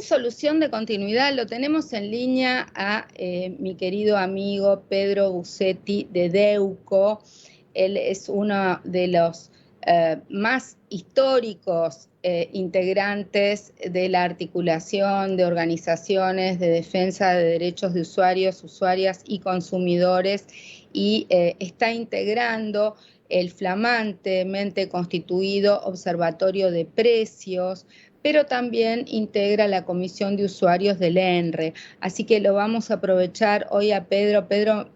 solución de continuidad lo tenemos en línea a mi querido amigo Pedro Busetti de Deuco. Él es uno de los más históricos integrantes de la articulación de organizaciones de defensa de derechos de usuarios, usuarias y consumidores, y está integrando el flamantemente constituido Observatorio de Precios, pero también integra la Comisión de Usuarios del ENRE. Así que lo vamos a aprovechar hoy a Pedro. Pedro,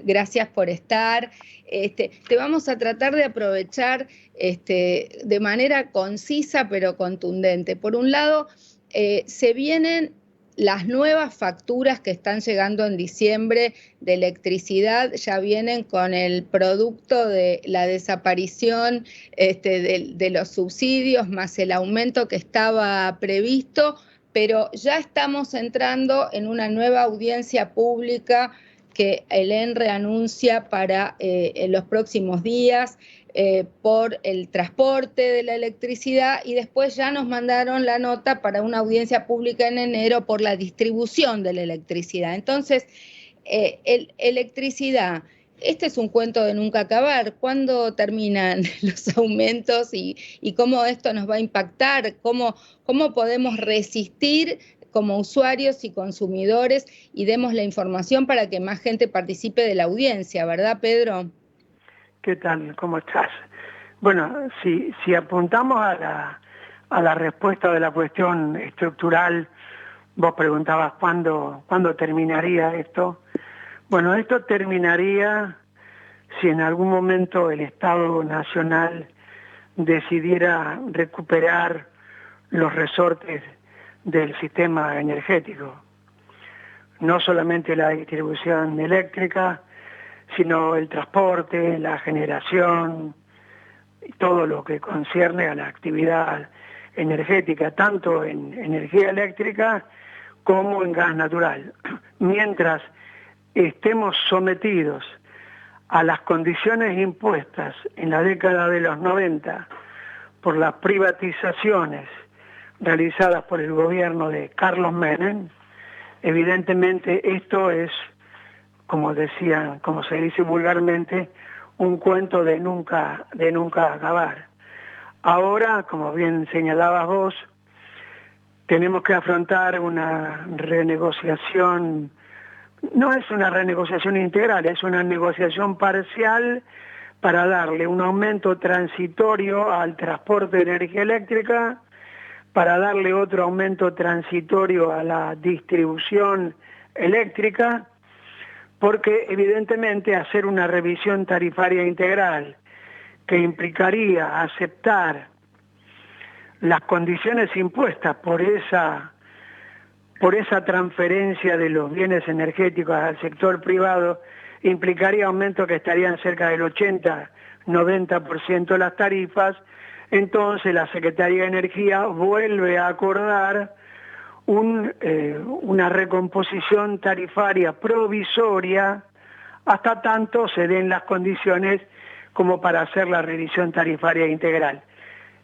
gracias por estar. Te vamos a tratar de aprovechar de manera concisa pero contundente. Por un lado, se vienen las nuevas facturas que están llegando en diciembre de electricidad, ya vienen con el producto de la desaparición de los subsidios más el aumento que estaba previsto, pero ya estamos entrando en una nueva audiencia pública que el ENRE anuncia para en los próximos días por el transporte de la electricidad, y después ya nos mandaron la nota para una audiencia pública en enero por la distribución de la electricidad. Entonces, electricidad, este es un cuento de nunca acabar. ¿Cuándo terminan los aumentos y cómo esto nos va a impactar? ¿Cómo podemos resistir como usuarios y consumidores y demos la información para que más gente participe de la audiencia? ¿Verdad, Pedro? ¿Qué tal? ¿Cómo estás? Bueno, si apuntamos a la respuesta de la cuestión estructural, vos preguntabas cuándo terminaría esto. Bueno, esto terminaría si en algún momento el Estado Nacional decidiera recuperar los resortes del sistema energético. No solamente la distribución eléctrica, sino el transporte, la generación, y todo lo que concierne a la actividad energética, tanto en energía eléctrica como en gas natural. Mientras estemos sometidos a las condiciones impuestas en la década de los 90 por las privatizaciones realizadas por el gobierno de Carlos Menem, evidentemente esto es, como se dice vulgarmente, un cuento de nunca acabar. Ahora, como bien señalabas vos, tenemos que afrontar una renegociación. No es una renegociación integral, es una negociación parcial para darle un aumento transitorio al transporte de energía eléctrica, para darle otro aumento transitorio a la distribución eléctrica, porque evidentemente hacer una revisión tarifaria integral que implicaría aceptar las condiciones impuestas por esa transferencia de los bienes energéticos al sector privado, implicaría aumentos que estarían cerca del 80-90% de las tarifas. Entonces la Secretaría de Energía vuelve a acordar una recomposición tarifaria provisoria hasta tanto se den las condiciones como para hacer la revisión tarifaria integral.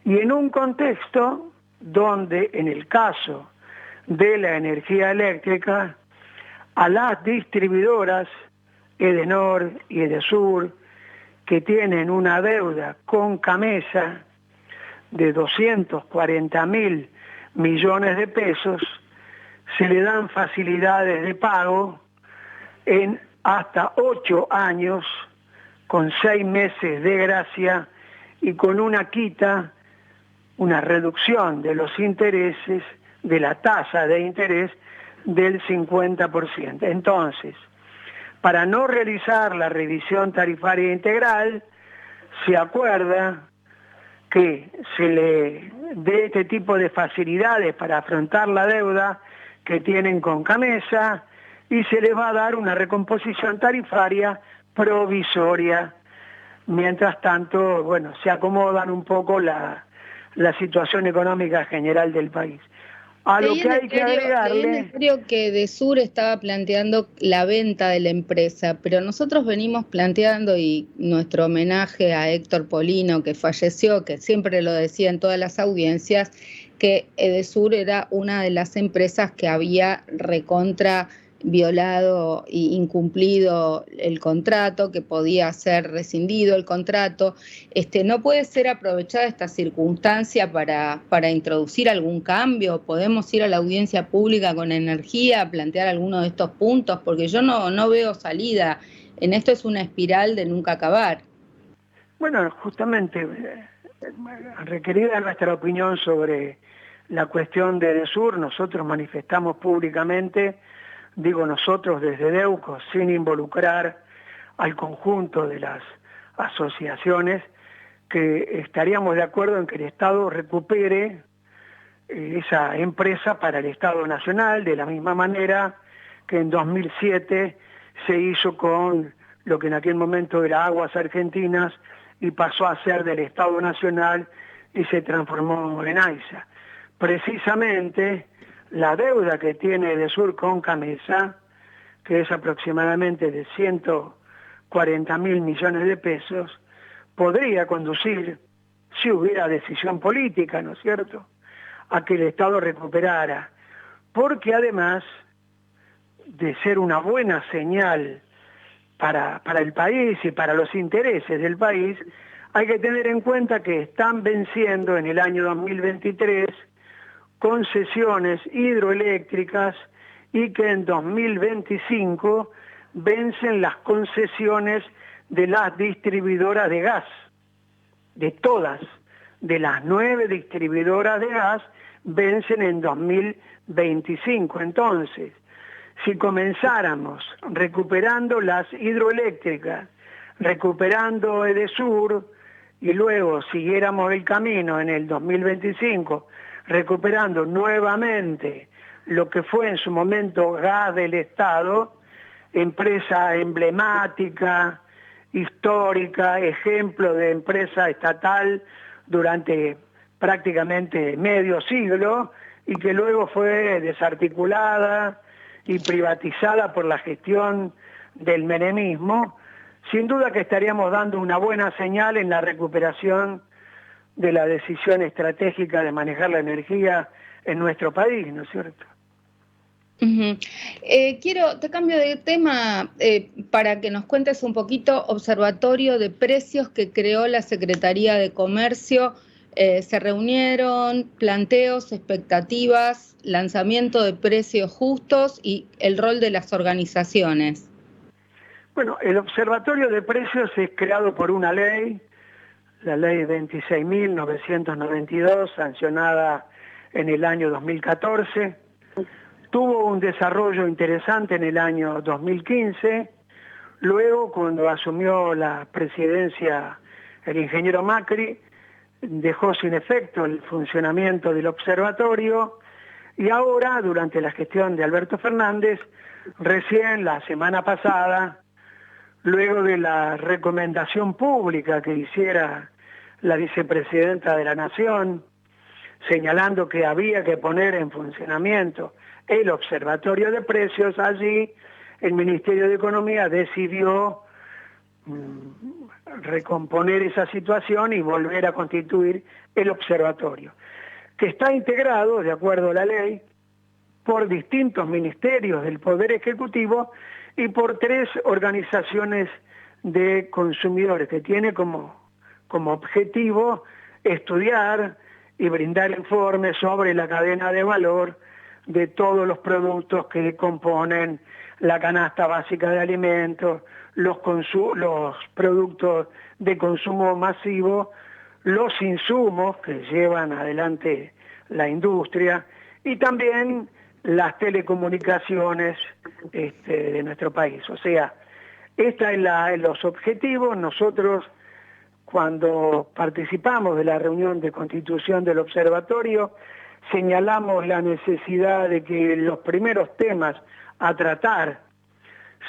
Y en un contexto donde, en el caso de la energía eléctrica, a las distribuidoras Edenor y Edesur, que tienen una deuda con Camesa de 240.000 millones de pesos, se le dan facilidades de pago en hasta 8 años, con 6 meses de gracia y con una quita, una reducción de los intereses, de la tasa de interés del 50%. Entonces, para no realizar la revisión tarifaria integral, se acuerda que se le dé este tipo de facilidades para afrontar la deuda que tienen con Camesa y se les va a dar una recomposición tarifaria provisoria. Mientras tanto, bueno, se acomodan un poco la situación económica general del país. A lo que hay que agregarle... Creo que Edesur estaba planteando la venta de la empresa, pero nosotros venimos planteando, y nuestro homenaje a Héctor Polino, que falleció, que siempre lo decía en todas las audiencias, que Edesur era una de las empresas que había recontra violado e incumplido el contrato, que podía ser rescindido el contrato. ¿No puede ser aprovechada esta circunstancia para introducir algún cambio? ¿Podemos ir a la audiencia pública con energía a plantear alguno de estos puntos? Porque yo no veo salida. En esto es una espiral de nunca acabar. Bueno, justamente, requerida nuestra opinión sobre la cuestión de Edesur, nosotros manifestamos públicamente, digo nosotros desde Deuco, sin involucrar al conjunto de las asociaciones, que estaríamos de acuerdo en que el Estado recupere esa empresa para el Estado Nacional, de la misma manera que en 2007 se hizo con lo que en aquel momento era Aguas Argentinas y pasó a ser del Estado Nacional y se transformó en AISA. Precisamente la deuda que tiene Edesur con Camesa, que es aproximadamente de 140.000 millones de pesos, podría conducir, si hubiera decisión política, ¿no es cierto?, a que el Estado recuperara, porque además de ser una buena señal para el país y para los intereses del país, hay que tener en cuenta que están venciendo en el año 2023 concesiones hidroeléctricas y que en 2025 vencen las concesiones de las distribuidoras de gas, de todas, de las 9 distribuidoras de gas, vencen en 2025. Entonces, si comenzáramos recuperando las hidroeléctricas, recuperando Edesur, y luego siguiéramos el camino en el 2025, recuperando nuevamente lo que fue en su momento Gas del Estado, empresa emblemática, histórica, ejemplo de empresa estatal durante prácticamente medio siglo y que luego fue desarticulada y privatizada por la gestión del menemismo, sin duda que estaríamos dando una buena señal en la recuperación de la decisión estratégica de manejar la energía en nuestro país, ¿no es cierto? Te cambio de tema para que nos cuentes un poquito. Observatorio de precios que creó la Secretaría de Comercio. Se reunieron planteos, expectativas, lanzamiento de precios justos y el rol de las organizaciones. Bueno, el Observatorio de Precios es creado por una ley, la ley 26.992, sancionada en el año 2014. Tuvo un desarrollo interesante en el año 2015. Luego, cuando asumió la presidencia el ingeniero Macri, dejó sin efecto el funcionamiento del observatorio y ahora, durante la gestión de Alberto Fernández, recién la semana pasada, luego de la recomendación pública que hiciera la vicepresidenta de la Nación, señalando que había que poner en funcionamiento el Observatorio de Precios, allí el Ministerio de Economía decidió recomponer esa situación y volver a constituir el observatorio, que está integrado, de acuerdo a la ley, por distintos ministerios del Poder Ejecutivo y por 3 organizaciones de consumidores, que tiene como objetivo estudiar y brindar informes sobre la cadena de valor de todos los productos que componen la canasta básica de alimentos, los productos de consumo masivo, los insumos que llevan adelante la industria y también las telecomunicaciones de nuestro país. O sea, esta es los objetivos. Nosotros, cuando participamos de la reunión de constitución del observatorio, señalamos la necesidad de que los primeros temas a tratar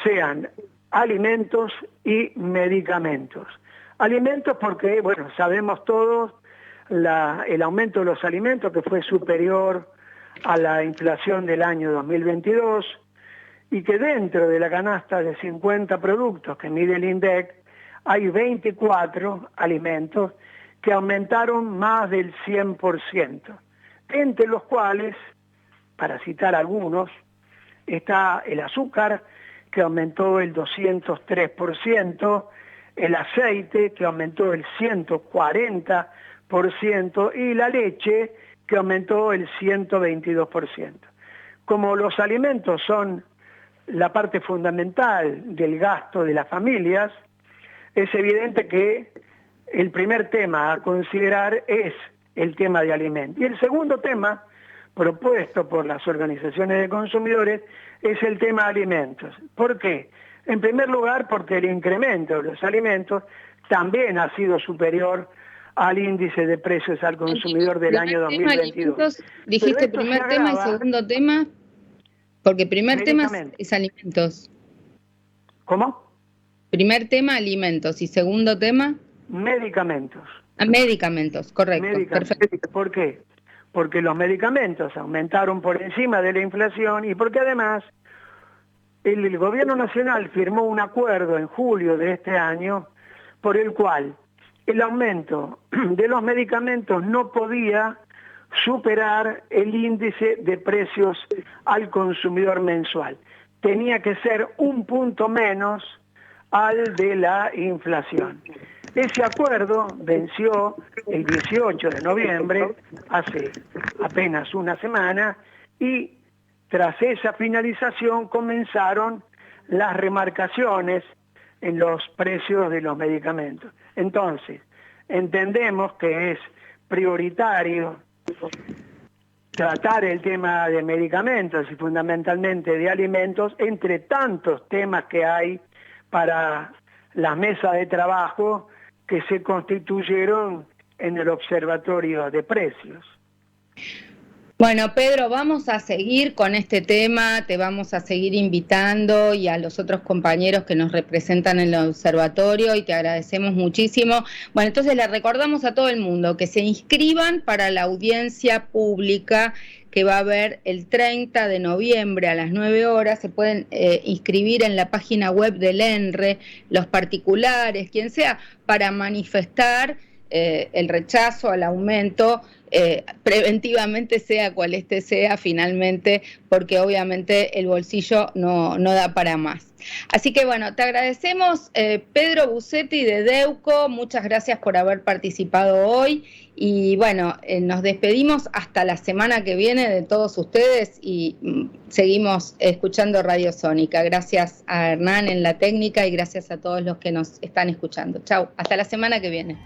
sean alimentos y medicamentos. Alimentos porque, bueno, sabemos todos el aumento de los alimentos que fue superior a la inflación del año 2022 y que dentro de la canasta de 50 productos que mide el INDEC hay 24 alimentos que aumentaron más del 100%. entre los cuales, para citar algunos, está el azúcar, que aumentó el 203%, el aceite, que aumentó el 140%, y la leche, que aumentó el 122%. Como los alimentos son la parte fundamental del gasto de las familias, es evidente que el primer tema a considerar es el tema de alimentos. Y el segundo tema, propuesto por las organizaciones de consumidores, es el tema de alimentos. ¿Por qué? En primer lugar, porque el incremento de los alimentos también ha sido superior al índice de precios al consumidor del año 2022. Dijiste primer tema y segundo tema, porque primer tema es alimentos. ¿Cómo? Primer tema, alimentos, y segundo tema... Medicamentos. Medicamentos, correcto. Perfecto. ¿Por qué? Porque los medicamentos aumentaron por encima de la inflación y porque además el gobierno nacional firmó un acuerdo en julio de este año por el cual el aumento de los medicamentos no podía superar el índice de precios al consumidor mensual. Tenía que ser un punto menos al de la inflación. Ese acuerdo venció el 18 de noviembre, hace apenas una semana, y tras esa finalización comenzaron las remarcaciones en los precios de los medicamentos. Entonces, entendemos que es prioritario tratar el tema de medicamentos y fundamentalmente de alimentos entre tantos temas que hay para las mesas de trabajo que se constituyeron en el Observatorio de Precios. Bueno, Pedro, vamos a seguir con este tema, te vamos a seguir invitando y a los otros compañeros que nos representan en el observatorio y te agradecemos muchísimo. Bueno, entonces le recordamos a todo el mundo que se inscriban para la audiencia pública que va a haber el 30 de noviembre a las 9 horas. Se pueden inscribir en la página web del ENRE, los particulares, quien sea, para manifestar el rechazo al aumento, preventivamente sea cual este sea finalmente, porque obviamente el bolsillo no da para más. Así que bueno, te agradecemos, Pedro Busetti de Deuco, muchas gracias por haber participado hoy y bueno, nos despedimos hasta la semana que viene de todos ustedes y seguimos escuchando Radio Sónica. Gracias a Hernán en la técnica y gracias a todos los que nos están escuchando. Chau, hasta la semana que viene.